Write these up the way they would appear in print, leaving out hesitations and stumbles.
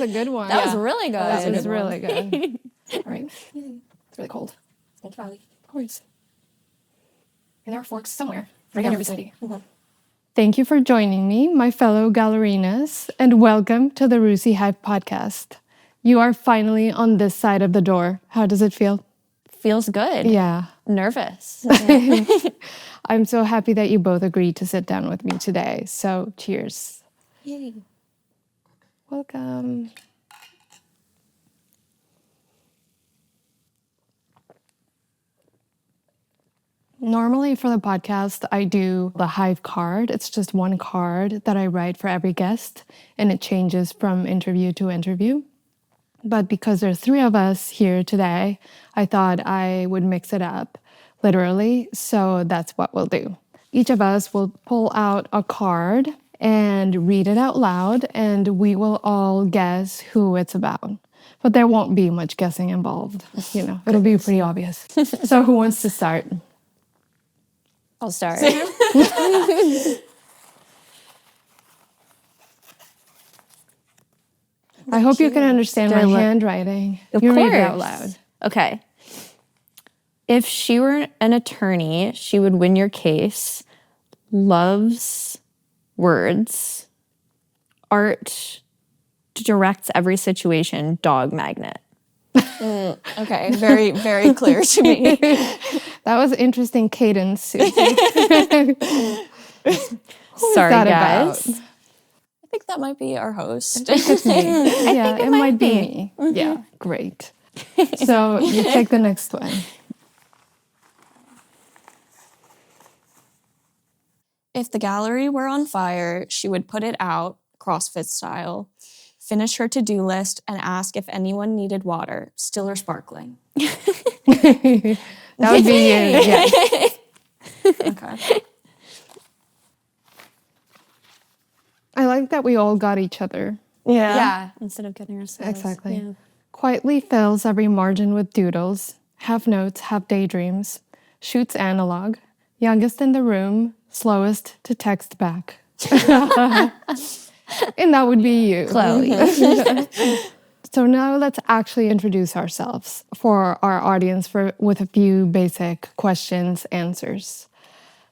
was a good one. That was really good. That was really good. All right. It's really cold. Thank you, Allie. Of course. And there are forks somewhere. Right in your vicinity. Mm-hmm. Thank you for joining me, my fellow Gallerinas, and welcome to the Russi Hive Podcast. You are finally on this side of the door. How does it feel? Feels good. Yeah. Nervous. I'm so happy that you both agreed to sit down with me today. So, cheers. Yay. Welcome. Normally for the podcast, I do the Hive card. It's just one card that I write for every guest, and it changes from interview to interview. But because there are three of us here today, I thought I would mix it up, literally. So that's what we'll do. Each of us will pull out a card and read it out loud, and we will all guess who it's about. But there won't be much guessing involved. You know, it'll be pretty obvious. So who wants to start? I'll start. I hope you can understand my handwriting. Of you course. read it out loud. Okay. If she were an attorney, she would win your case. Loves words. Art directs every situation. Dog magnet. Okay, very, very clear to me. That was interesting cadence, Suzy. Sorry, that guys. about? I think that might be our host. Yeah, it might be me. Mm-hmm. Yeah, great. So you take the next one. If the gallery were on fire, she would put it out, CrossFit style, finish her to-do list, and ask if anyone needed water, still or sparkling. That would be you, yes. Okay. I like that we all got each other. Yeah, instead of getting ourselves. Exactly. Yeah. Quietly fills every margin with doodles, half notes, half daydreams, shoots analog, youngest in the room, slowest to text back. And that would be you, Chloe. So now let's actually introduce ourselves for our audience with a few basic questions, answers.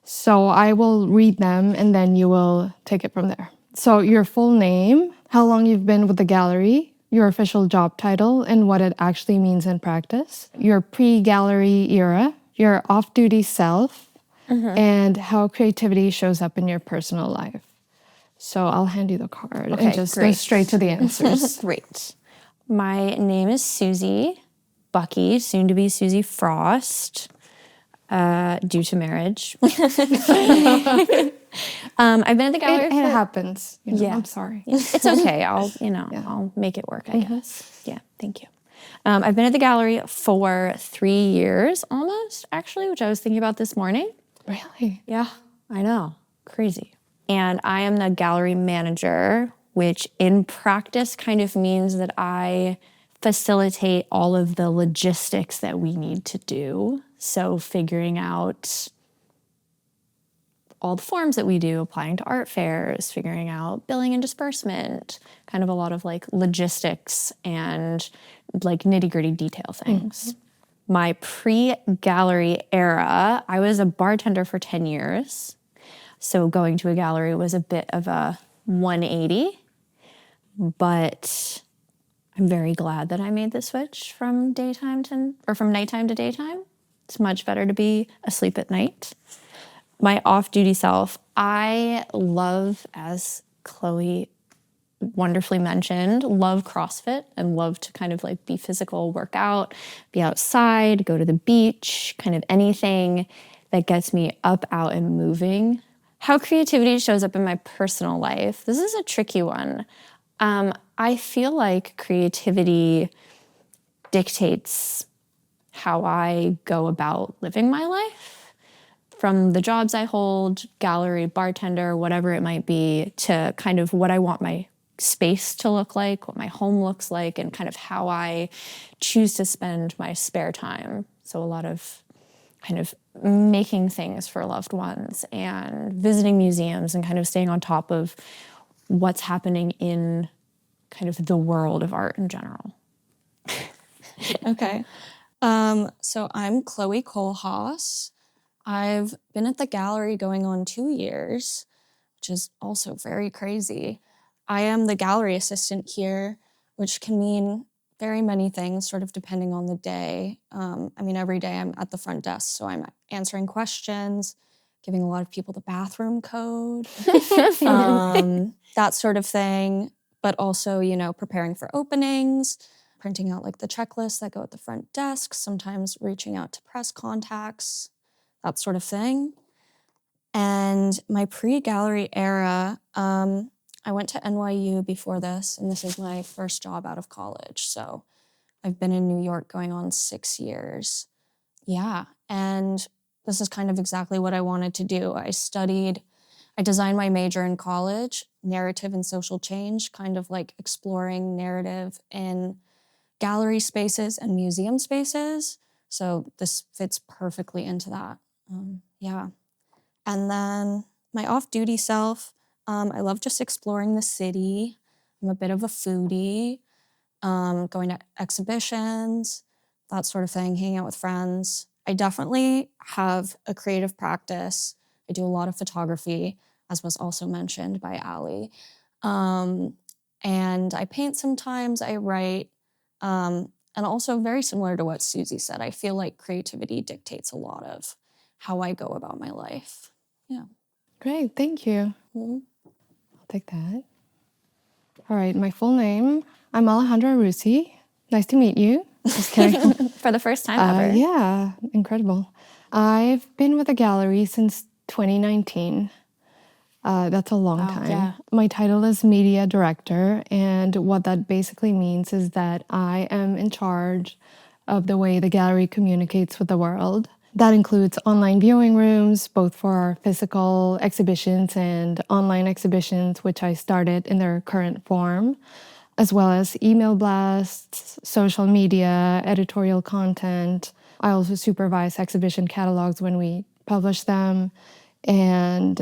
So I will read them and then you will take it from there. So your full name, how long you've been with the gallery, your official job title and what it actually means in practice, your pre-gallery era, your off-duty self, and how creativity shows up in your personal life. So I'll hand you the card and just go straight to the answers. Great. My name is Suzy, Bucky, soon to be Suzy Frost, due to marriage. I've been at the gallery It happens. You know, Yeah. I'm sorry. It's okay. I'll make it work, I guess. Yeah, thank you. I've been at the gallery for 3 years almost, actually, which I was thinking about this morning. Really? Yeah, I know. Crazy. And I am the gallery manager, which in practice kind of means that I facilitate all of the logistics that we need to do. So figuring out all the forms that we do, applying to art fairs, figuring out billing and disbursement, kind of a lot of like logistics and like nitty-gritty detail things. My pre-gallery era, I was a bartender for 10 years. So going to a gallery was a bit of a 180, but I'm very glad that I made the switch from nighttime to daytime. It's much better to be asleep at night. My off-duty self, I love, as Chloe wonderfully mentioned, love CrossFit and love to kind of like be physical, work out, be outside, go to the beach, kind of anything that gets me up, out, and moving. How creativity shows up in my personal life. This is a tricky one. I feel like creativity dictates how I go about living my life. From the jobs I hold, gallery, bartender, whatever it might be, to kind of what I want my space to look like, what my home looks like, and kind of how I choose to spend my spare time. So a lot of kind of making things for loved ones and visiting museums and kind of staying on top of what's happening in kind of the world of art in general. Okay. So I'm Chloe Kohlhoss. I've been at the gallery going on 2 years, which is also very crazy. I am the gallery assistant here, which can mean very many things, sort of depending on the day. Every day I'm at the front desk, so I'm answering questions, giving a lot of people the bathroom code, that sort of thing. But also, preparing for openings, printing out like the checklists that go at the front desk, sometimes reaching out to press contacts, that sort of thing. And my pre-gallery era, I went to NYU before this, and this is my first job out of college. So I've been in New York going on 6 years. Yeah, and this is kind of exactly what I wanted to do. I designed my major in college, narrative and social change, kind of like exploring narrative in gallery spaces and museum spaces. So this fits perfectly into that. Yeah. And then my off-duty self, I love just exploring the city. I'm a bit of a foodie, going to exhibitions, that sort of thing, hanging out with friends. I definitely have a creative practice. I do a lot of photography, as was also mentioned by Ali. And I paint sometimes, I write, and also very similar to what Suzy said, I feel like creativity dictates a lot of how I go about my life. Yeah. Great, thank you. Mm-hmm. I'll take that. All right, my full name, I'm Alejandra Russi. Nice to meet you. Just kidding. For the first time ever. Yeah, incredible. I've been with the gallery since 2019. That's a long time. Yeah. My title is media director, and what that basically means is that I am in charge of the way the gallery communicates with the world. That includes online viewing rooms, both for our physical exhibitions and online exhibitions, which I started in their current form, as well as email blasts, social media, editorial content. I also supervise exhibition catalogs when we publish them, and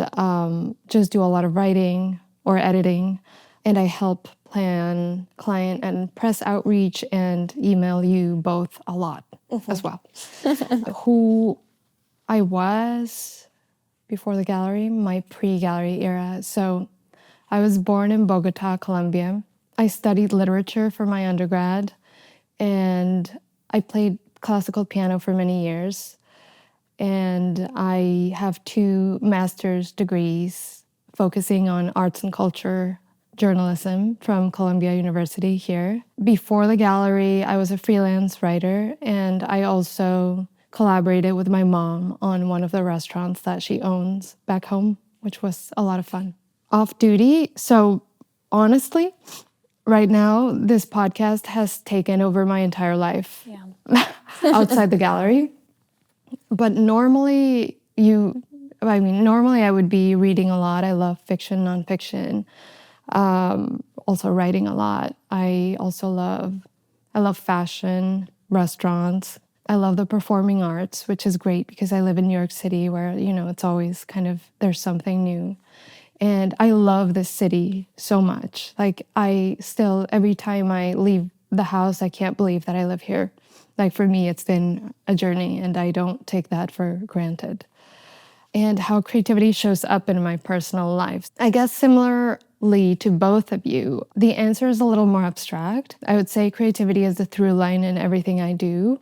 just do a lot of writing or editing. And I help plan client and press outreach and email you both a lot as well. Who I was before the gallery, my pre-gallery era. So I was born in Bogota, Colombia. I studied literature for my undergrad, and I played classical piano for many years. And I have 2 master's degrees focusing on arts and culture journalism from Columbia University here. Before the gallery, I was a freelance writer, and I also collaborated with my mom on one of the restaurants that she owns back home, which was a lot of fun. Off duty, so honestly, right now, this podcast has taken over my entire life outside the gallery. But normally I would be reading a lot. I love fiction, nonfiction, also writing a lot. I love fashion, restaurants. I love the performing arts, which is great because I live in New York City where, it's always kind of, there's something new. And I love this city so much. Like every time I leave the house, I can't believe that I live here. Like for me, it's been a journey, and I don't take that for granted. And how creativity shows up in my personal life. I guess similarly to both of you, the answer is a little more abstract. I would say creativity is the through line in everything I do.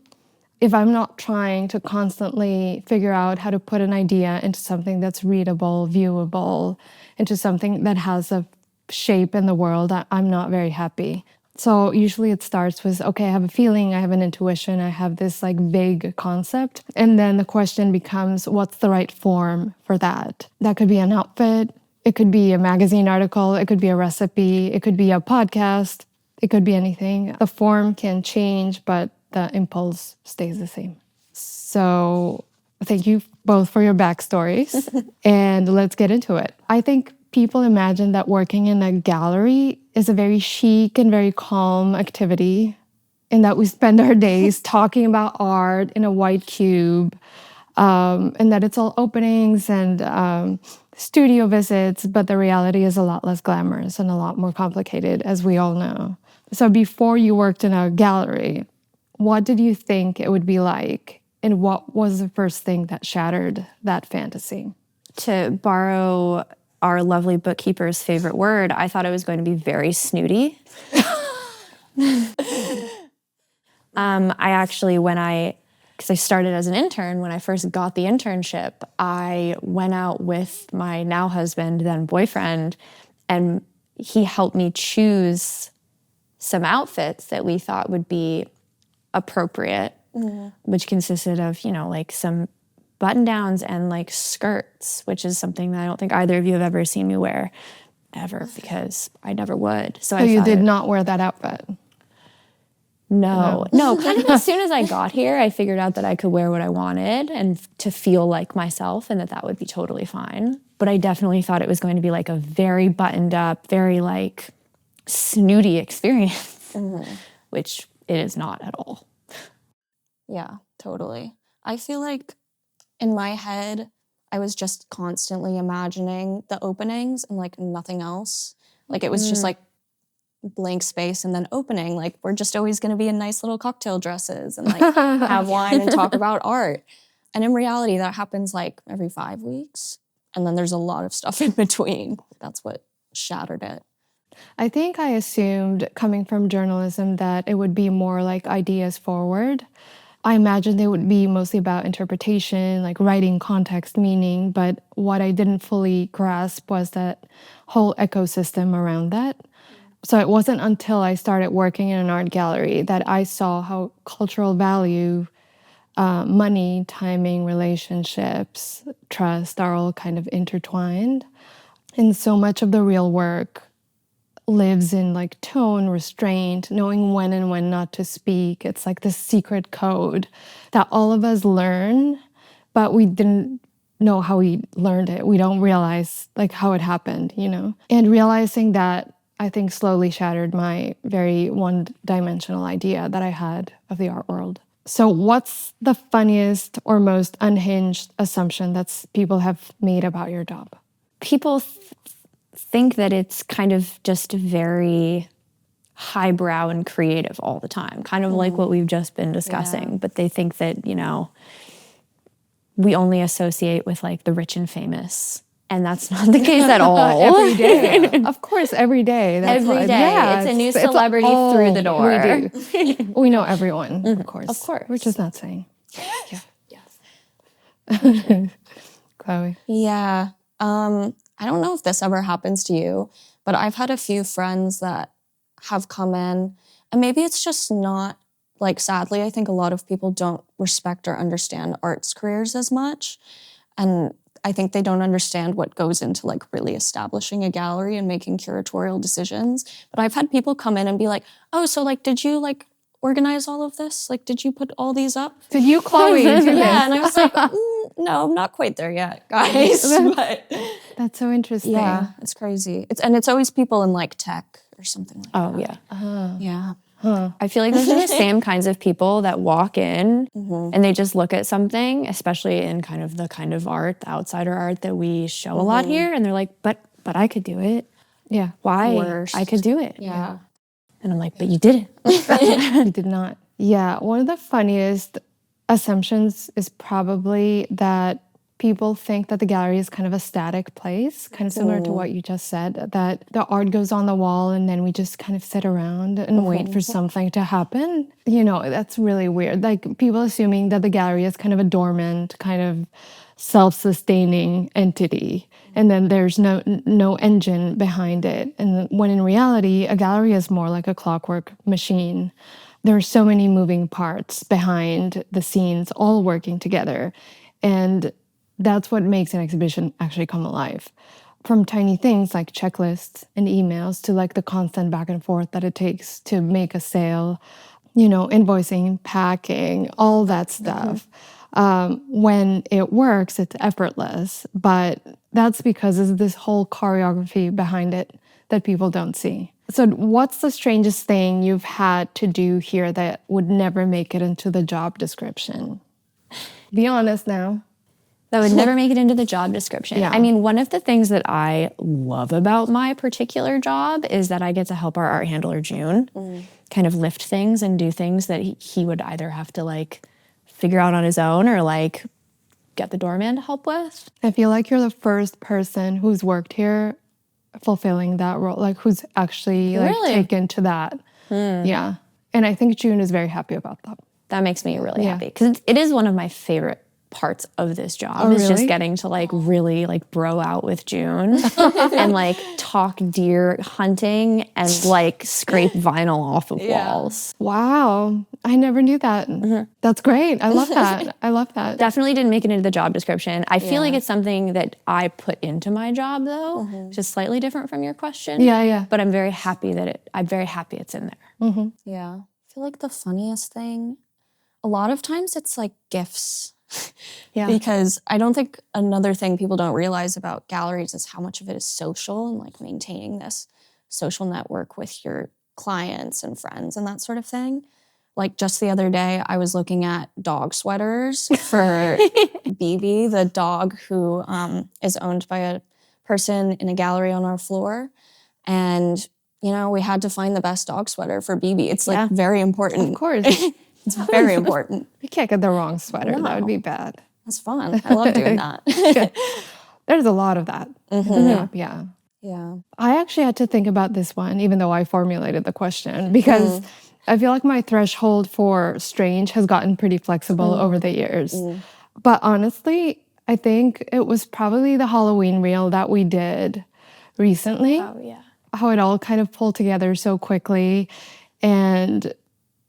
If I'm not trying to constantly figure out how to put an idea into something that's readable, viewable, into something that has a shape in the world, I'm not very happy. So usually it starts with, okay, I have a feeling, I have an intuition, I have this like vague concept. And then the question becomes, what's the right form for that? That could be an outfit, it could be a magazine article, it could be a recipe, it could be a podcast, it could be anything. The form can change, but the impulse stays the same. So thank you both for your backstories, and let's get into it. I think people imagine that working in a gallery is a very chic and very calm activity, and that we spend our days talking about art in a white cube, and that it's all openings and studio visits, but the reality is a lot less glamorous and a lot more complicated, as we all know. So before you worked in a gallery, what did you think it would be like? And what was the first thing that shattered that fantasy? To borrow our lovely bookkeeper's favorite word, I thought it was going to be very snooty. I actually, because I started as an intern, when I first got the internship, I went out with my now husband, then boyfriend, and he helped me choose some outfits that we thought would be appropriate, which consisted of, like some button downs and like skirts, which is something that I don't think either of you have ever seen me wear ever, because I never would. So you did not wear that outfit? No, kind of as soon as I got here, I figured out that I could wear what I wanted and to feel like myself, and that would be totally fine. But I definitely thought it was going to be like a very buttoned up, very like snooty experience, which it is not at all. Yeah, totally. I feel like in my head, I was just constantly imagining the openings and like nothing else. Like it was just like blank space and then opening. Like we're just always going to be in nice little cocktail dresses and like have wine and talk about art. And in reality, that happens like every 5 weeks. And then there's a lot of stuff in between. That's what shattered it. I think I assumed, coming from journalism, that it would be more like ideas forward. I imagined they would be mostly about interpretation, like writing context, meaning, but what I didn't fully grasp was that whole ecosystem around that. So it wasn't until I started working in an art gallery that I saw how cultural value, money, timing, relationships, trust are all kind of intertwined. And so much of the real work lives in like tone, restraint, knowing when and when not to speak. It's like this secret code that all of us learn, but we didn't know how we learned it. We don't realize like how it happened, And realizing that, I think, slowly shattered my very one-dimensional idea that I had of the art world. So what's the funniest or most unhinged assumption that people have made about your job? People think that it's kind of just very highbrow and creative all the time, kind of like what we've just been discussing. Yeah. But they think that, we only associate with like the rich and famous. And that's not the case at all. Every day. Of course, every day. Every day. Yeah, it's a new celebrity through the door. We do. We know everyone, of course. Of course. We're just not saying. Yeah. Yes. Chloe? Yeah. I don't know if this ever happens to you, but I've had a few friends that have come in, and maybe it's just not, like, sadly, I think a lot of people don't respect or understand arts careers as much. And I think they don't understand what goes into like really establishing a gallery and making curatorial decisions. But I've had people come in and be like, oh, so like, did you like organize all of this? Like, did you put all these up? Did you, Chloe, do this? Yeah, and I was like, no, I'm not quite there yet, guys. But that's so interesting. Yeah, it's crazy. It's always people in like tech or something like that. Oh, yeah. Yeah. Huh. I feel like those are the same kinds of people that walk in and they just look at something, especially in kind of art, the outsider art that we show a lot here. And they're like, but I could do it. Yeah. Why? Worst. I could do it. Yeah. And I'm like, but you didn't. You did not. Yeah. One of the funniest assumptions is probably that people think that the gallery is kind of a static place, kind of similar to what you just said, that the art goes on the wall and then we just kind of sit around and wait for something to happen. That's really weird. Like people assuming that the gallery is kind of a dormant, kind of self-sustaining entity. And then there's no engine behind it. And when in reality, a gallery is more like a clockwork machine. There are so many moving parts behind the scenes, all working together. And that's what makes an exhibition actually come alive. From tiny things like checklists and emails to like the constant back and forth that it takes to make a sale, invoicing, packing, all that stuff. When it works, it's effortless. But that's because there's this whole choreography behind it that people don't see. So what's the strangest thing you've had to do here that would never make it into the job description? Be honest now. That would never make it into the job description. Yeah. I mean, one of the things that I love about my particular job is that I get to help our art handler, June, kind of lift things and do things that he would either have to like figure out on his own or like get the doorman to help with. I feel like you're the first person who's worked here fulfilling that role, like who's actually like Really? taken to that. Yeah. And I think June is very happy about that. That makes me really happy because it is one of my favorite parts of this job is just getting to like really like bro out with June and like talk deer hunting and like scrape vinyl off of walls. Wow. I never knew that. That's great. I love that. I love that. Definitely didn't make it into the job description. I feel like it's something that I put into my job though, which is slightly different from your question. Yeah. But I'm very happy it's in there. Yeah. I feel like the funniest thing, a lot of times it's like gifts. Yeah. Because I don't think another thing people don't realize about galleries is how much of it is social and like maintaining this social network with your clients and friends and that sort of thing. Like just the other day, I was looking at dog sweaters for BB, the dog who is owned by a person in a gallery on our floor. And, you know, we had to find the best dog sweater for BB. It's like very important. Of course. It's very important. You can't get the wrong sweater. No. That would be bad. That's fun. I love doing that. There's a lot of that. Yeah. Yeah. I actually had to think about this one, even though I formulated the question, because I feel like my threshold for strange has gotten pretty flexible over the years. But honestly, I think it was probably the Halloween reel that we did recently. Oh, yeah. How it all kind of pulled together so quickly. And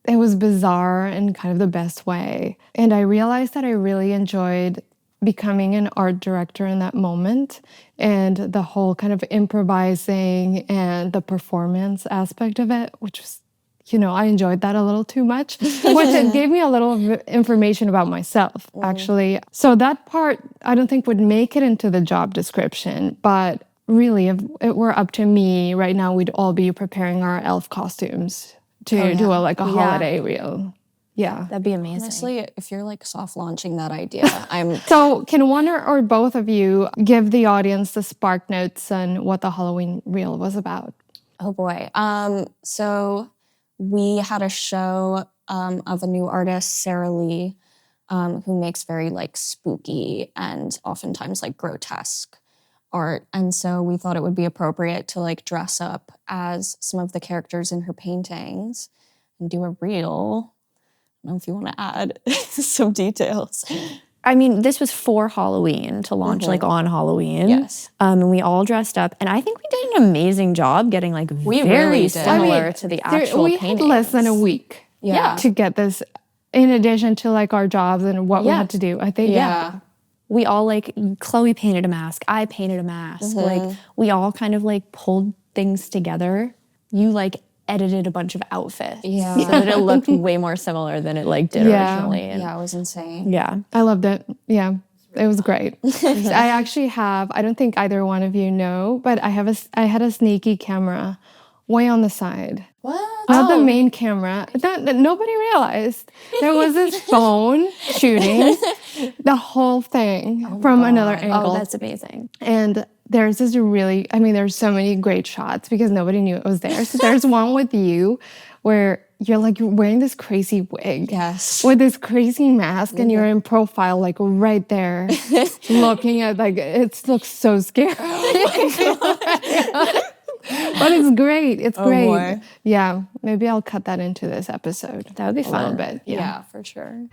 it was bizarre in kind of the best way. And I realized that I really enjoyed becoming an art director in that moment and the whole kind of improvising and the performance aspect of it, which was, you know, I enjoyed that a little too much, which it gave me a little information about myself, actually. So that part, I don't think would make it into the job description, but really, if it were up to me right now, we'd all be preparing our elf costumes to do a holiday reel. Yeah. That'd be amazing. Honestly, if you're like soft launching that idea, I'm So can one or both of you give the audience the spark notes on what the Halloween reel was about? Oh boy. So we had a show of a new artist, Sarah Lee, who makes very like spooky and oftentimes like grotesque art. And so we thought it would be appropriate to like dress up as some of the characters in her paintings and do a reel. I don't know if you want to add some details. I mean, this was for Halloween to launch like on Halloween. Yes. And we all dressed up. And I think we did an amazing job getting like very really did. similar to the actual we paintings. had less than a week to get this, in addition to like our jobs and what we had to do. I think, We all like, Chloe painted a mask. I painted a mask. Like we all kind of like pulled things together. You like edited a bunch of outfits so that it looked way more similar than it like did originally. And Yeah, it was insane. yeah. I loved it. Yeah, it was great. I actually have, I don't think either one of you know, but I had a sneaky camera way on the side. What? Not the main camera. That nobody realized. There was this phone shooting the whole thing from another angle. Oh, that's amazing. And there's this really, I mean, there's so many great shots because nobody knew it was there. So there's one with you where you're wearing this crazy wig. Yes. With this crazy mask and you're in profile, like right there, looking at, like, it looks so scary. But it's great. It's great. boy. Yeah. Maybe I'll cut that into this episode. That would be A little fun. bit. Yeah, for sure.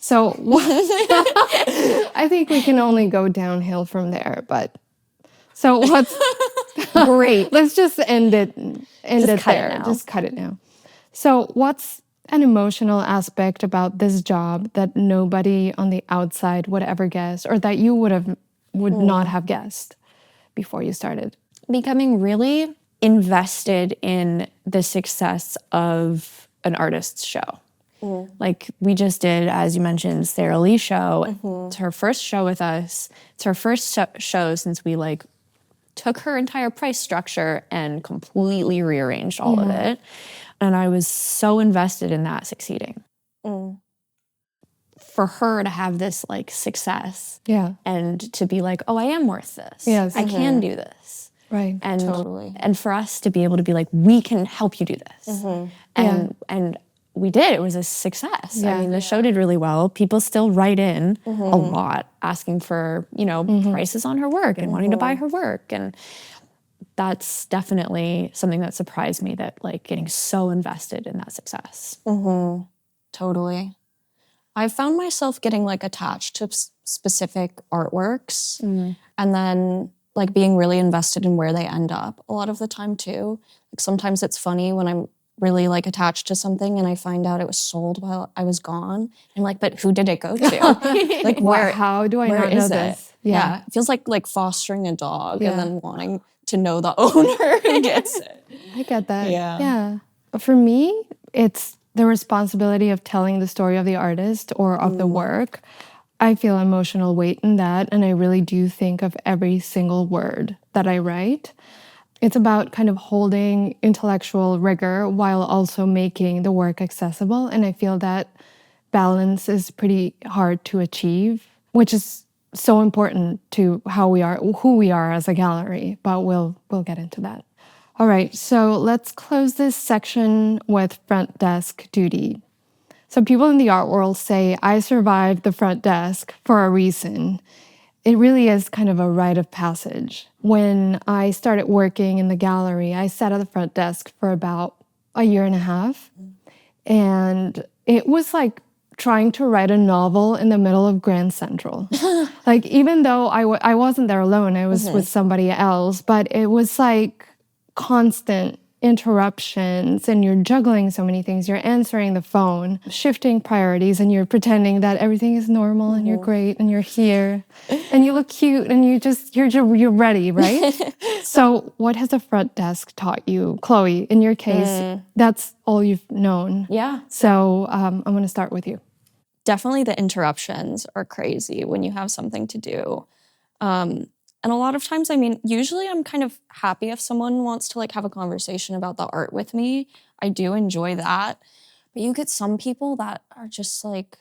So I think we can only go downhill from there. But so what's great? Let's just end it there. Just cut it now. So what's an emotional aspect about this job that nobody on the outside would ever guess, or that you would not have guessed before you started? Becoming really invested in the success of an artist's show. Like we just did, as you mentioned, Sarah Lee's show. It's her first show with us. It's her first show since we like took her entire price structure and completely rearranged all of it. And I was so invested in that succeeding. For her to have this like success and to be like, oh, I am worth this. Yes. I can do this. Right. And Totally. And for us to be able to be like, we can help you do this. And we did. It was a success. I mean, the show did really well. People still write in a lot asking for, prices on her work and wanting to buy her work. And that's definitely something that surprised me, that like getting so invested in that success. Totally. I found myself getting like attached to specific artworks and then like being really invested in where they end up a lot of the time too. Like sometimes it's funny when I'm really like attached to something and I find out it was sold while I was gone. I'm like, but who did it go to? Like where? How do I not know this? Yeah. It feels like fostering a dog and then wanting to know the owner who gets it. I get that. Yeah. For me, it's the responsibility of telling the story of the artist or of the work. I feel emotional weight in that, and I really do think of every single word that I write. It's about kind of holding intellectual rigor while also making the work accessible, and I feel that balance is pretty hard to achieve, which is so important to who we are as a gallery, but we'll get into that. All right, so let's close this section with front desk duty. So people in the art world say, I survived the front desk for a reason. It really is kind of a rite of passage. When I started working in the gallery, I sat at the front desk for about a year and a half. And it was like trying to write a novel in the middle of Grand Central. Like, even though I wasn't there alone, I was with somebody else, but it was like constant interruptions, and you're juggling so many things. You're answering the phone, shifting priorities, and you're pretending that everything is normal and you're great and you're here and you look cute and you're ready, right? So what has the front desk taught you, Chloe? In your case, that's all you've known. Yeah. So I'm going to start with you. Definitely the interruptions are crazy when you have something to do. And a lot of times, I mean, usually I'm kind of happy if someone wants to like have a conversation about the art with me. I do enjoy that. But you get some people that are just like,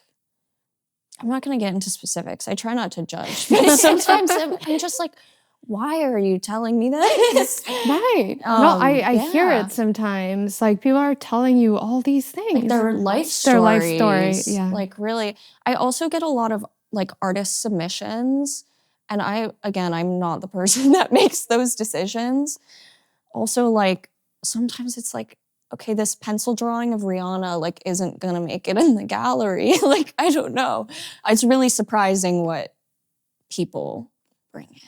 I'm not going to get into specifics. I try not to judge. But sometimes I'm just like, why are you telling me this? Right. No, I hear it sometimes. Like, people are telling you all these things. Like their life stories. Their life story, yeah. Like, really. I also get a lot of like artist submissions. And I'm not the person that makes those decisions. Also, like, sometimes it's like, okay, this pencil drawing of Rihanna, like, isn't gonna make it in the gallery. Like, I don't know. It's really surprising what people bring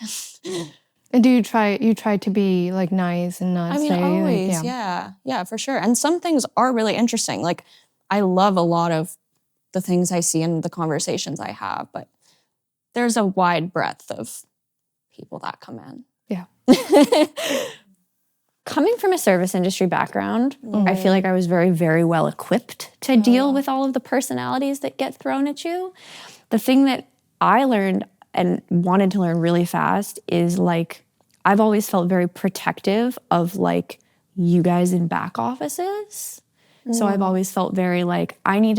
in. And do you try to be, like, nice and not say... always, like, yeah, for sure. And some things are really interesting. Like, I love a lot of the things I see in the conversations I have, but there's a wide breadth of people that come in. Yeah. Coming from a service industry background, I feel like I was very, very well equipped to deal with all of the personalities that get thrown at you. The thing that I learned and wanted to learn really fast is like, I've always felt very protective of like you guys in back offices. So I've always felt very like, I need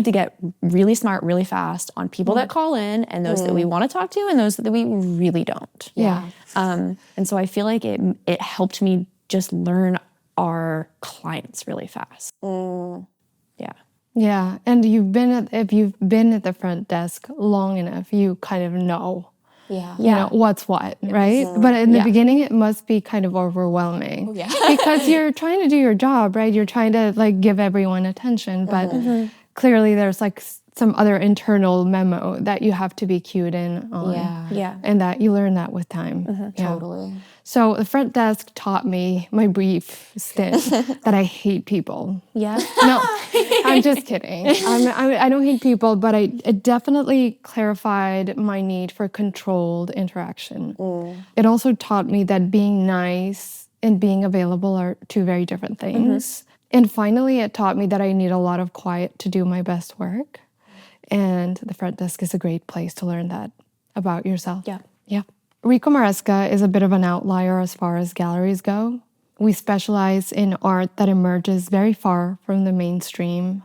to get really smart really fast on people that call in and those that we want to talk to and those that we really don't. Yeah. And so I feel like it helped me just learn our clients really fast. Yeah. Yeah. And if you've been at the front desk long enough, you kind of know. Yeah. You know, what's what, right? But in the beginning, it must be kind of overwhelming. Oh, yeah. Because you're trying to do your job, right? You're trying to like give everyone attention, but clearly there's like some other internal memo that you have to be cued in on. Yeah. And that you learn that with time. Yeah. Totally. So the front desk taught me my brief stint that I hate people. Yeah. No, I'm just kidding. I don't hate people, but it definitely clarified my need for controlled interaction. It also taught me that being nice and being available are two very different things. And finally, it taught me that I need a lot of quiet to do my best work. And the front desk is a great place to learn that about yourself. Yeah. Ricco Maresca is a bit of an outlier as far as galleries go. We specialize in art that emerges very far from the mainstream.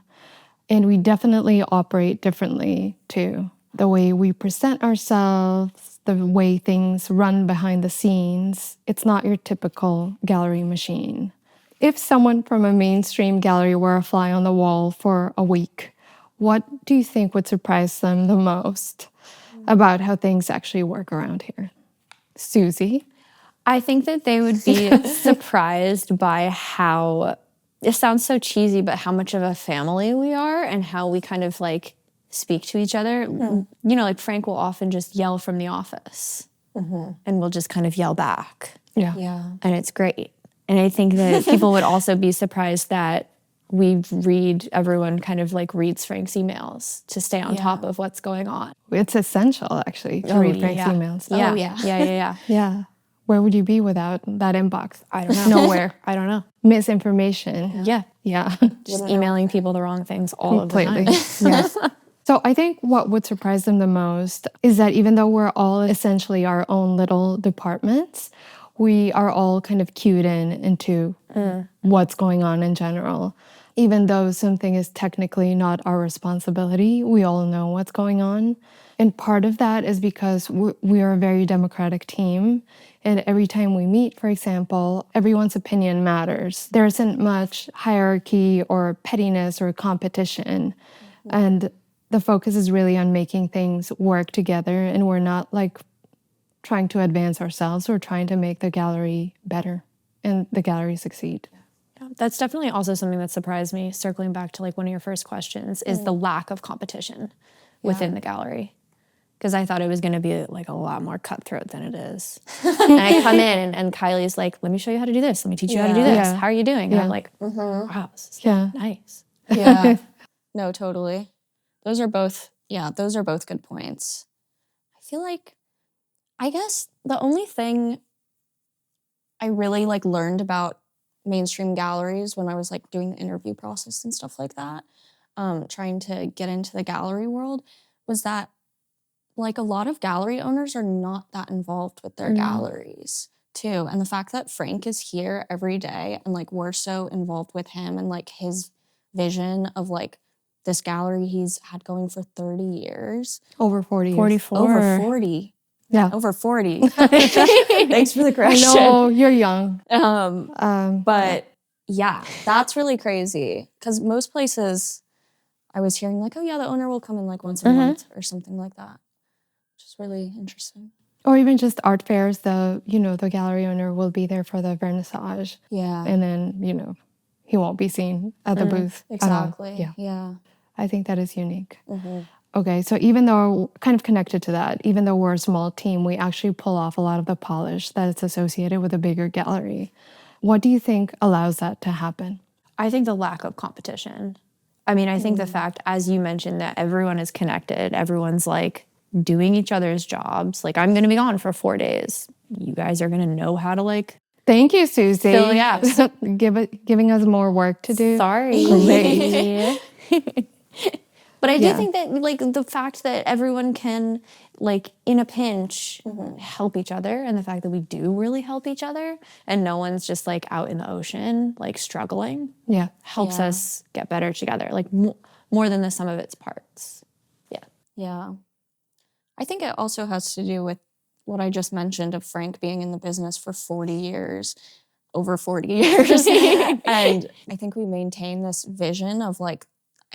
And we definitely operate differently too. The way we present ourselves, the way things run behind the scenes, it's not your typical gallery machine. If someone from a mainstream gallery were a fly on the wall for a week, what do you think would surprise them the most about how things actually work around here? Suzy? I think that they would be surprised by how, it sounds so cheesy, but how much of a family we are and how we kind of like speak to each other. You know, like Frank will often just yell from the office and we'll just kind of yell back. Yeah. And it's great. And I think that people would also be surprised that everyone kind of like reads Frank's emails to stay on top of what's going on. It's essential, actually, to read Frank's emails. Yeah. Where would you be without that inbox? I don't know. Nowhere. I don't know. Misinformation. Yeah. Just emailing people the wrong things all of the time. Yes. So I think what would surprise them the most is that even though we're all essentially our own little departments, we are all kind of cued into what's going on in general. Even though something is technically not our responsibility, we all know what's going on. And part of that is because we are a very democratic team. And every time we meet, for example, everyone's opinion matters. There isn't much hierarchy or pettiness or competition. And the focus is really on making things work together. And we're not like trying to advance ourselves. We're trying to make the gallery better and the gallery succeed. That's definitely also something that surprised me, circling back to like one of your first questions, is the lack of competition within the gallery. Because I thought it was going to be like a lot more cutthroat than it is. And I come in and Kylie's like, let me show you how to do this. Let me teach you how to do this. How are you doing? And I'm like, wow, this is nice. Yeah. No, totally. Those are both good points. I feel like, I guess the only thing I really like learned about mainstream galleries when I was like doing the interview process and stuff like that, trying to get into the gallery world, was that like a lot of gallery owners are not that involved with their galleries too. And the fact that Frank is here every day and like we're so involved with him and like his vision of like this gallery he's had going for 30 years. Over 40 years. 44. Over 40. Yeah. Over 40. Thanks for the correction. No, you're young. But yeah, that's really crazy. Because most places I was hearing like, oh yeah, the owner will come in like once a month or something like that. Which is really interesting. Or even just art fairs, the gallery owner will be there for the vernissage. Yeah. And then, he won't be seen at the booth. Exactly. Yeah. I think that is unique. Okay, so even though, kind of connected to that, even though we're a small team, we actually pull off a lot of the polish that's associated with a bigger gallery. What do you think allows that to happen? I think the lack of competition. I mean, I think the fact, as you mentioned, that everyone is connected, everyone's like doing each other's jobs. Like, I'm going to be gone for 4 days. You guys are going to know how to like... Thank you, Suzy. Fill the gaps. Giving us more work to do. Sorry. Great. But I do think that like the fact that everyone can like in a pinch help each other, and the fact that we do really help each other and no one's just like out in the ocean like struggling helps us get better together, like more than the sum of its parts. Yeah. I think it also has to do with what I just mentioned of Frank being in the business for 40 years, over 40 years. And I think we maintain this vision of like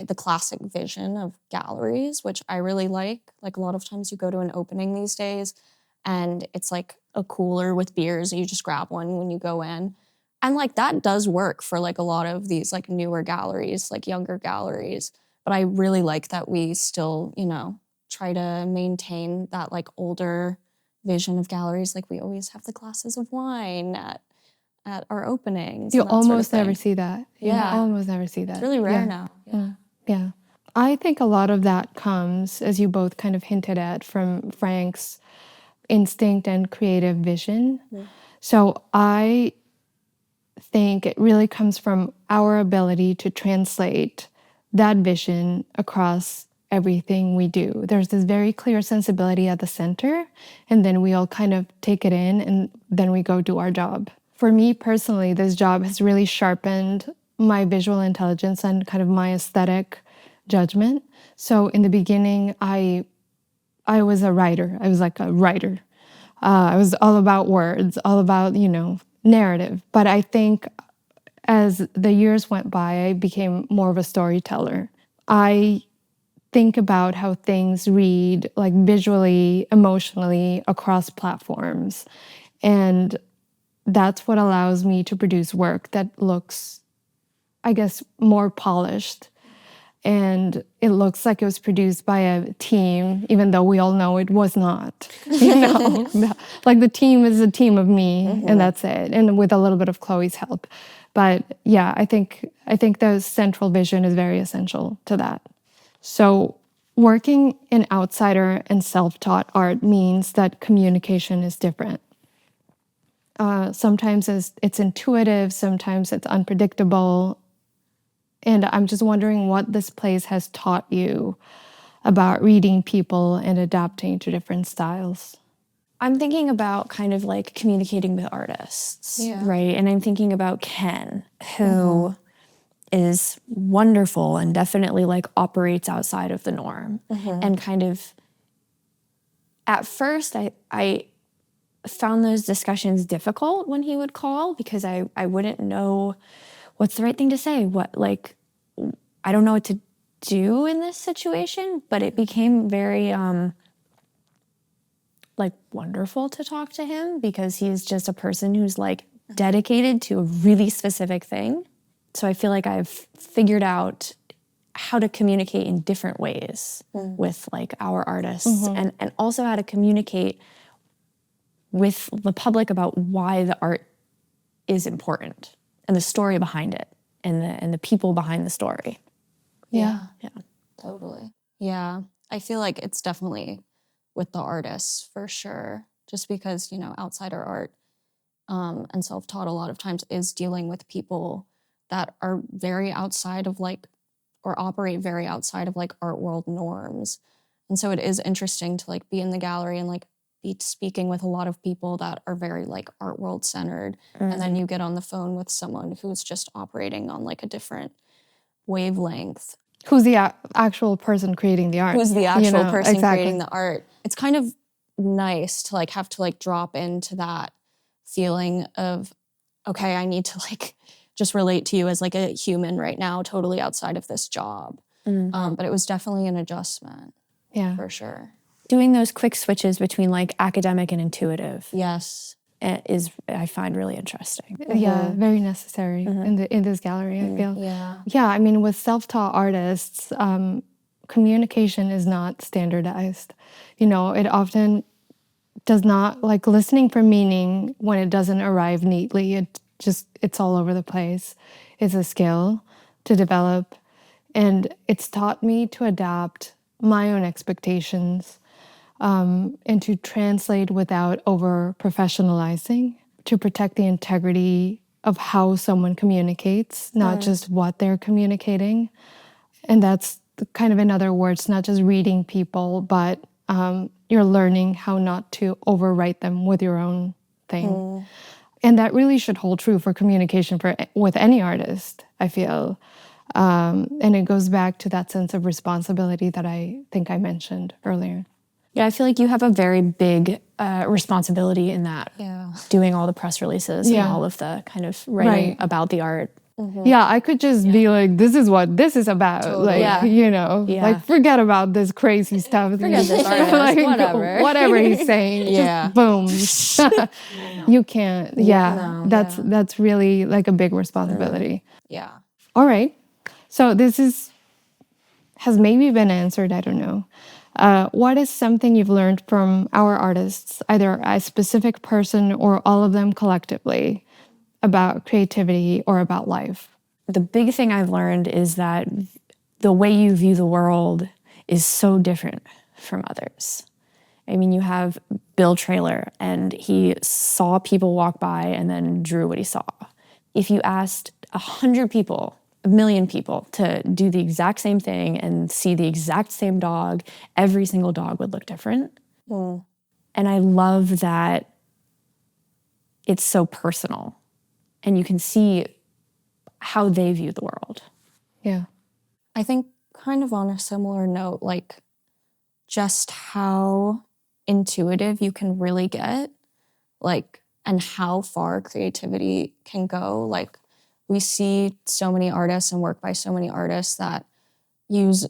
the classic vision of galleries, which I really like. Like a lot of times you go to an opening these days and it's like a cooler with beers and you just grab one when you go in. And like that does work for like a lot of these like newer galleries, like younger galleries. But I really like that we still, try to maintain that like older vision of galleries. Like we always have the glasses of wine at our openings. You and that sort of almost never thing. see that. Yeah. You almost never see that. It's really rare now. Yeah. Yeah. I think a lot of that comes, as you both kind of hinted at, from Frank's instinct and creative vision. So I think it really comes from our ability to translate that vision across everything we do. There's this very clear sensibility at the center, and then we all kind of take it in, and then we go do our job. For me personally, this job has really sharpened my visual intelligence and kind of my aesthetic judgment. So in the beginning, I was a writer. I was like a writer. I was all about words, all about, narrative. But I think as the years went by, I became more of a storyteller. I think about how things read, like visually, emotionally, across platforms. And that's what allows me to produce work that looks, I guess, more polished. And it looks like it was produced by a team, even though we all know it was not. Like the team is a team of me, and that's it, and with a little bit of Chloe's help. But yeah, I think the central vision is very essential to that. So working in outsider and self-taught art means that communication is different. Sometimes it's intuitive, sometimes it's unpredictable. And I'm just wondering what this place has taught you about reading people and adapting to different styles. I'm thinking about kind of like communicating with artists, right? And I'm thinking about Ken, who is wonderful and definitely like operates outside of the norm. And kind of, at first, I found those discussions difficult when he would call, because I wouldn't know what's the right thing to say. I don't know what to do in this situation, but it became very wonderful to talk to him, because he's just a person who's like dedicated to a really specific thing. So I feel like I've figured out how to communicate in different ways with like our artists, and also how to communicate with the public about why the art is important and the story behind it and the people behind the story. Yeah. Totally. Yeah. I feel like it's definitely with the artists for sure. Just because, outsider art and self-taught a lot of times is dealing with people that are very outside of or operate very outside of art world norms. And so it is interesting to be in the gallery and be speaking with a lot of people that are very art world centered. And then you get on the phone with someone who's just operating on a different wavelength. Who's the actual person creating the art? Who's the actual person exactly. creating the art? It's kind of nice to have to drop into that feeling of, okay, I need to just relate to you as a human right now, totally outside of this job. But it was definitely an adjustment. Yeah, for sure. Doing those quick switches between academic and intuitive. Yes. I find really interesting. Yeah, very necessary in this gallery, I feel. Yeah, I mean, with self-taught artists, communication is not standardized. It often does not, listening for meaning when it doesn't arrive neatly, it's all over the place. It's a skill to develop, and it's taught me to adapt my own expectations and to translate without over-professionalizing, to protect the integrity of how someone communicates, not just what they're communicating. And that's kind of, in other words, not just reading people, but you're learning how not to overwrite them with your own thing. And that really should hold true for communication with any artist, I feel. And it goes back to that sense of responsibility that I think I mentioned earlier. Yeah, I feel like you have a very big responsibility in that. Yeah. Doing all the press releases and all of the kind of writing about the art. Yeah, I could just be like, this is what this is about. Totally. Forget about this crazy stuff. Forget this artist, whatever. Whatever he's saying, just boom. You can't. No, That's really a big responsibility. Yeah. All right. So this is has maybe been answered, I don't know. What is something you've learned from our artists, either a specific person or all of them collectively, about creativity or about life? The big thing I've learned is that the way you view the world is so different from others. I mean, you have Bill Traylor, and he saw people walk by and then drew what he saw. If you asked 100 people, 1,000,000 people to do the exact same thing and see the exact same dog, every single dog would look different. And I love that it's so personal, and you can see how they view the world. Yeah. I think kind of on a similar note, like just how intuitive you can really get, like, and how far creativity can go. Like, we see so many artists and work by so many artists that use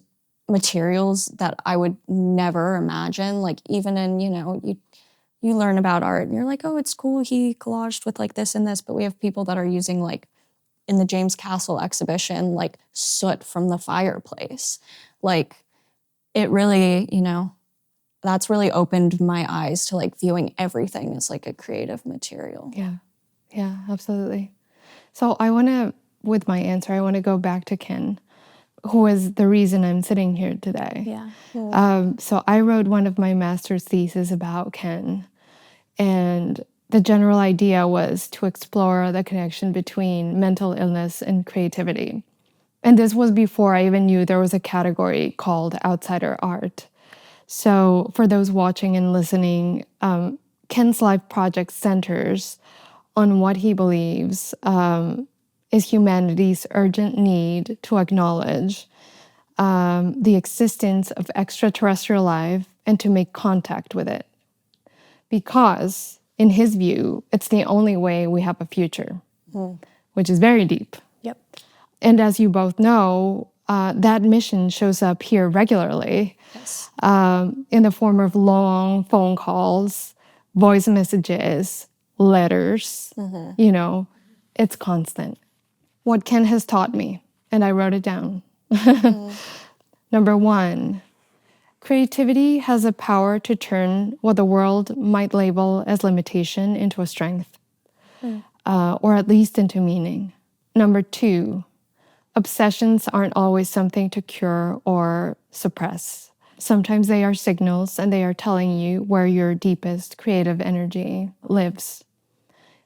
materials that I would never imagine. Like, even in, you learn about art and you're like, oh, it's cool, he collaged with like this and this, but we have people that are using, like, in the James Castle exhibition, like soot from the fireplace. Like, it really, that's really opened my eyes to like viewing everything as like a creative material. Yeah, absolutely. So with my answer, I want to go back to Ken, who is the reason I'm sitting here today. Yeah. So I wrote one of my master's theses about Ken, and the general idea was to explore the connection between mental illness and creativity. And this was before I even knew there was a category called outsider art. So for those watching and listening, Ken's life project centers on what he believes is humanity's urgent need to acknowledge the existence of extraterrestrial life and to make contact with it. Because, in his view, it's the only way we have a future, which is very deep. Yep. And as you both know, that mission shows up here regularly. Yes. In the form of long phone calls, voice messages, letters. It's constant. What Ken has taught me, and I wrote it down. Number 1, creativity has a power to turn what the world might label as limitation into a strength, or at least into meaning. Number 2, obsessions aren't always something to cure or suppress. Sometimes they are signals, and they are telling you where your deepest creative energy lives.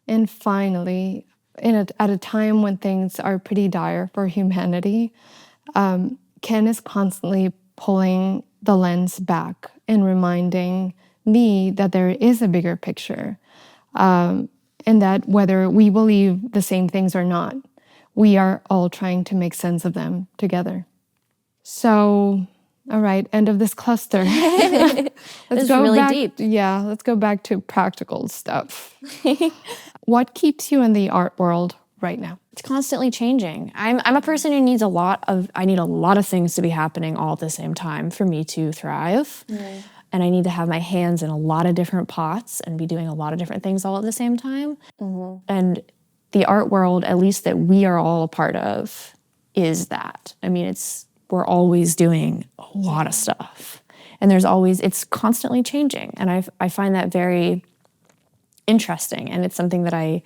And finally, at a time when things are pretty dire for humanity, Ken is constantly pulling the lens back and reminding me that there is a bigger picture, and that whether we believe the same things or not, we are all trying to make sense of them together. So, all right, end of this cluster. Let's go really deep. Yeah, let's go back to practical stuff. What keeps you in the art world right now? It's constantly changing. I'm a person who needs I need a lot of things to be happening all at the same time for me to thrive. And I need to have my hands in a lot of different pots and be doing a lot of different things all at the same time. And the art world, at least that we are all a part of, is that. I mean, we're always doing a lot of stuff. And it's constantly changing. And I find that very interesting. And it's something that I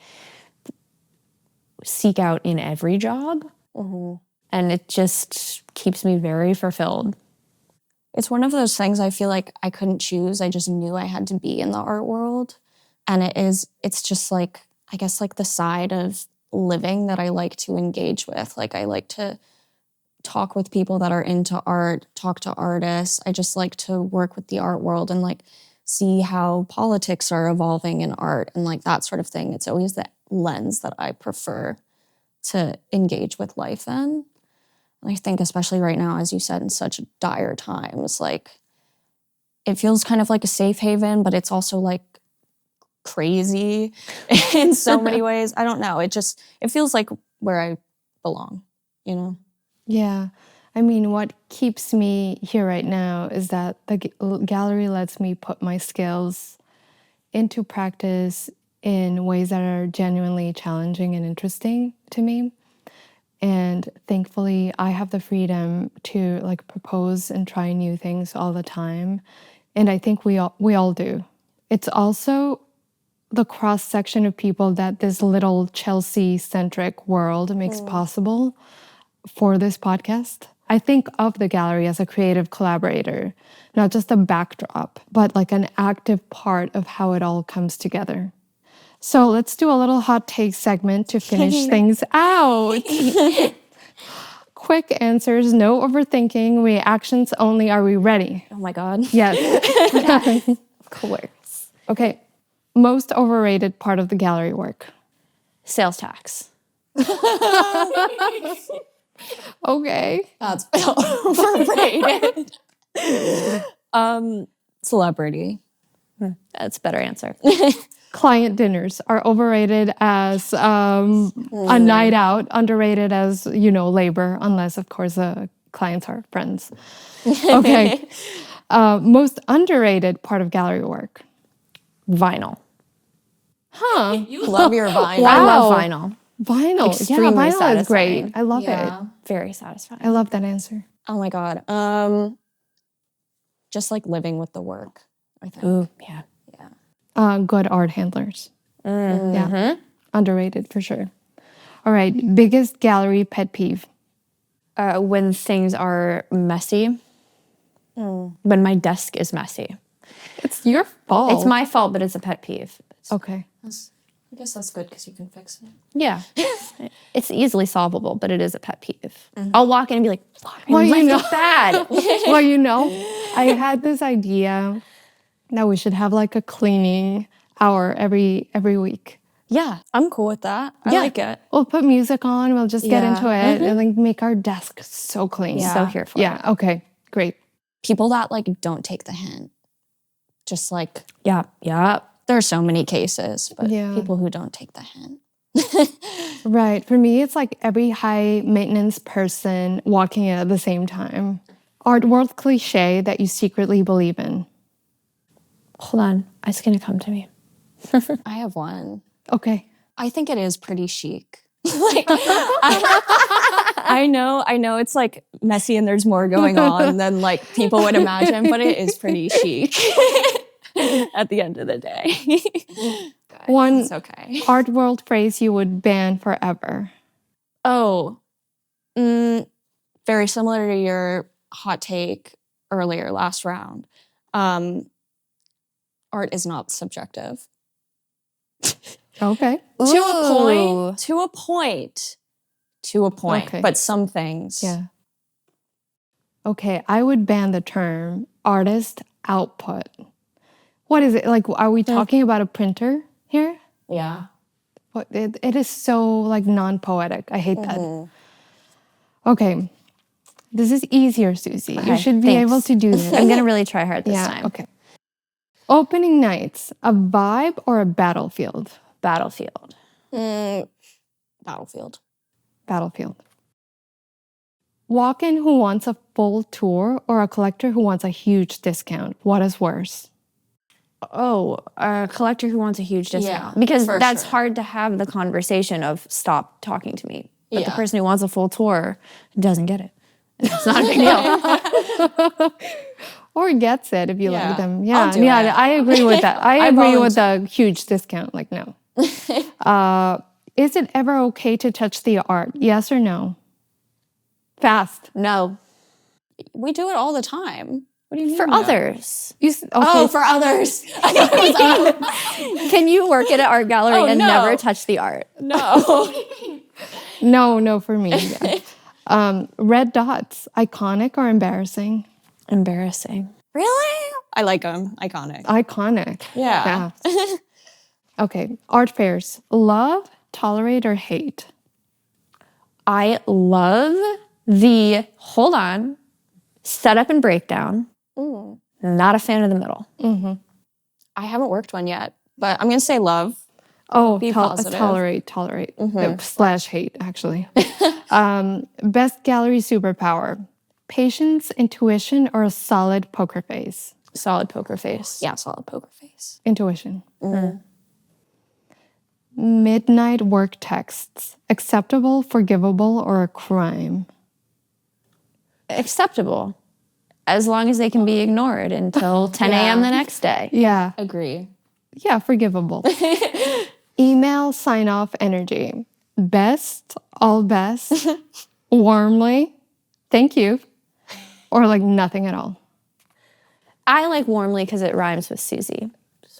seek out in every job. And it just keeps me very fulfilled. It's one of those things I feel like I couldn't choose. I just knew I had to be in the art world. And it's just like, I guess, like the side of living that I like to engage with. Like, I like to talk with people that are into art, talk to artists. I just like to work with the art world and like see how politics are evolving in art and like that sort of thing. It's always the lens that I prefer to engage with life in. And I think especially right now, as you said, in such dire times, like it feels kind of like a safe haven, but it's also like crazy in so many ways. I don't know. It feels like where I belong, Yeah. I mean, what keeps me here right now is that the gallery lets me put my skills into practice in ways that are genuinely challenging and interesting to me. And thankfully, I have the freedom to like propose and try new things all the time. And I think we all do. It's also the cross section of people that this little Chelsea-centric world makes possible for this podcast. I think of the gallery as a creative collaborator, not just a backdrop, but like an active part of how it all comes together. So let's do a little hot take segment to finish things out. Quick answers, no overthinking, reactions only. Are we ready? Oh my God. Yes. Of course. Okay. Most overrated part of the gallery work. Sales tax. Okay. That's overrated. Celebrity. That's a better answer. Client dinners are overrated as a night out, underrated as, labor, unless, of course, clients are friends. Okay. Most underrated part of gallery work. Vinyl. Huh. Love your vinyl. I love Wow. vinyl. Vinyl. Extremely Yeah, vinyl is great. satisfying. I love Yeah. it. Very satisfying. I love that answer. Oh my God. Just like living with the work, I think. Ooh, yeah. Good art handlers. Yeah. Underrated for sure. All right. Biggest gallery pet peeve. When things are messy. When my desk is messy. It's your fault. It's my fault, but it's a pet peeve. Okay. I guess that's good because you can fix it. Yeah. It's easily solvable, but it is a pet peeve. I'll walk in and be like, fuck, Well, my you know. life is bad. Well, I had this idea that we should have like a cleaning hour every week. Yeah. I'm cool with that. I like it. We'll put music on. We'll just get Yeah. into it and like make our desk so clean. Yeah. So here for it. Yeah. Okay. Great. People that like don't take the hint. Just like, Yeah. Yeah. there are so many cases, but Yeah. people who don't take the hint. Right. For me, it's like every high maintenance person walking in at the same time. Art world cliche that you secretly believe in. Hold on. It's going to come to me. I have one. Okay. I think it is pretty chic. Like, I know it's like messy and there's more going on than like people would imagine, but it is pretty chic at the end of the day. One It's okay. art world phrase you would ban forever. Oh, very similar to your hot take earlier last round. Art is not subjective. Okay. To a point. Okay. But some things. Yeah. Okay, I would ban the term artist output. What is it? Like, are we talking about a printer here? Yeah. What, it is so like non-poetic. I hate that. Okay. This is easier, Suzy. You Okay, should be thanks. able to do this. I'm going to really try hard this Yeah, time. okay. Opening nights, a vibe or a battlefield? Battlefield. Battlefield. Battlefield. Walk-in who wants a full tour or a collector who wants a huge discount? What is worse? Oh, a collector who wants a huge discount. Yeah, Because for that's sure. hard to have the conversation of stop talking to me. But the Yeah. person who wants a full tour doesn't get it. It's not a big deal. Or gets it if you Yeah, like them. I'll Yeah, do yeah, it. I agree with that. I I agree with the huge discount. Like, no. Is it ever okay to touch the art? Yes or no? Fast. No. We do it all the time. What do you mean? For no? others. Okay. Oh, for others. I thought it was Can you work at an art gallery Oh, and no. never touch the art? no. No for me. Yeah. Red dots, iconic or embarrassing? Embarrassing. Really? I like them. Iconic. Iconic. Yeah. Okay. Art fairs, love, tolerate, or hate? I love the, hold on, setup and breakdown. Not a fan of the middle. I haven't worked one yet, but I'm going to say love. Oh, Be positive. tolerate, / hate, actually. Best gallery superpower, patience, intuition, or a solid poker face? Solid poker face. Yeah, solid poker face. Intuition. Midnight work texts. Acceptable, forgivable, or a crime? Acceptable. As long as they can be ignored until 10 a.m. the next day. Yeah. Agree. Yeah, forgivable. Email sign-off energy. Best, all best, warmly, thank you, or like nothing at all. I like warmly because it rhymes with Suzy.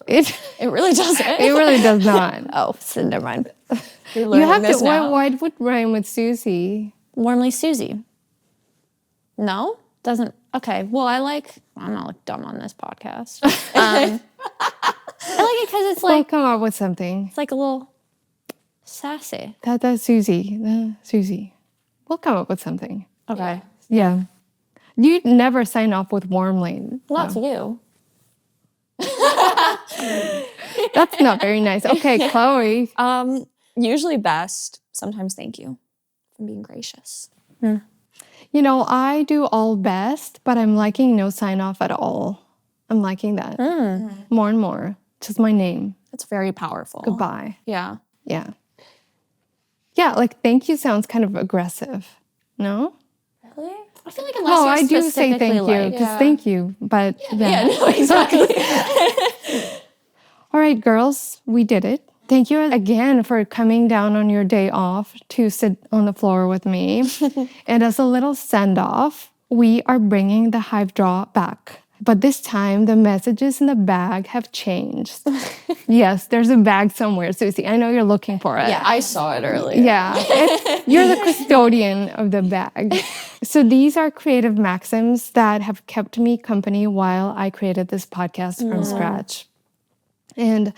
It really doesn't. It really does not. Oh, so never mind. You're You learning have this to. now. Why would rhyme with Suzy? Warmly Suzy. No? Doesn't. Okay. Well, I'm not like dumb on this podcast. I like it because it's We'll like, come up with something. it's like a little sassy. That's Suzy. Suzy. We'll come up with something. Okay. Yeah. You'd never sign off with warmly. Well, that's you. That's not very nice. Okay, Chloe. Usually best. Sometimes thank you for being gracious. You know, I do all best, but I'm liking no sign off at all. I'm liking that more and more. Just my name. It's very powerful. Goodbye. Yeah. Yeah. Yeah, like thank you sounds kind of aggressive. No? Really? I feel like unless Oh, you're I do say specifically thank you like, because thank you, but yeah. No, exactly. All right, girls, we did it. Thank you again for coming down on your day off to sit on the floor with me. And as a little send-off, we are bringing the hive draw back. But this time, the messages in the bag have changed. Yes, there's a bag somewhere, Suzy. I know you're looking for it. Yeah, I saw it earlier. Yeah, you're the custodian of the bag. So these are creative maxims that have kept me company while I created this podcast from scratch. And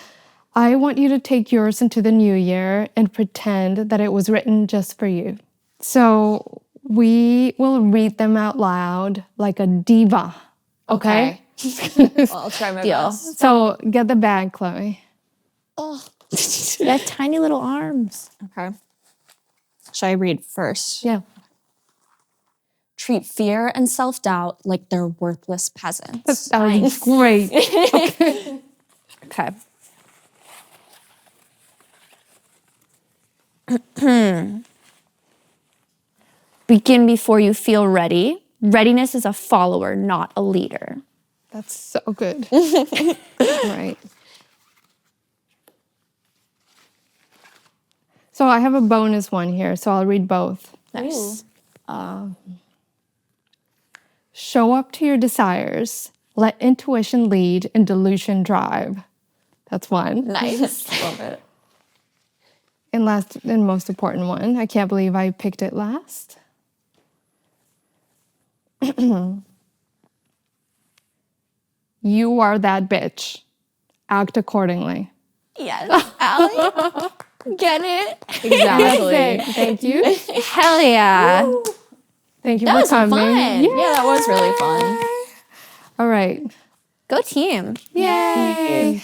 I want you to take yours into the new year and pretend that it was written just for you. So we will read them out loud like a diva. Okay? Well, I'll try my best. So get the bag, Chloe. Oh. they have tiny little arms. Okay. Should I read first? Yeah. Treat fear and self-doubt like they're worthless peasants. That was great. Okay. Begin before you feel ready. Readiness is a follower, not a leader. That's so good. Right. So I have a bonus one here, so I'll read both. Nice. Show up to your desires. Let intuition lead and delusion drive. That's one. Nice. Love it. And last and most important one. I can't believe I picked it last. You are that bitch. Act accordingly. Yes. Allie? Get it? Exactly. Thank you. Hell yeah. Thank you That for was coming. fun. Yeah, that was really fun. All right. Go team. Yay.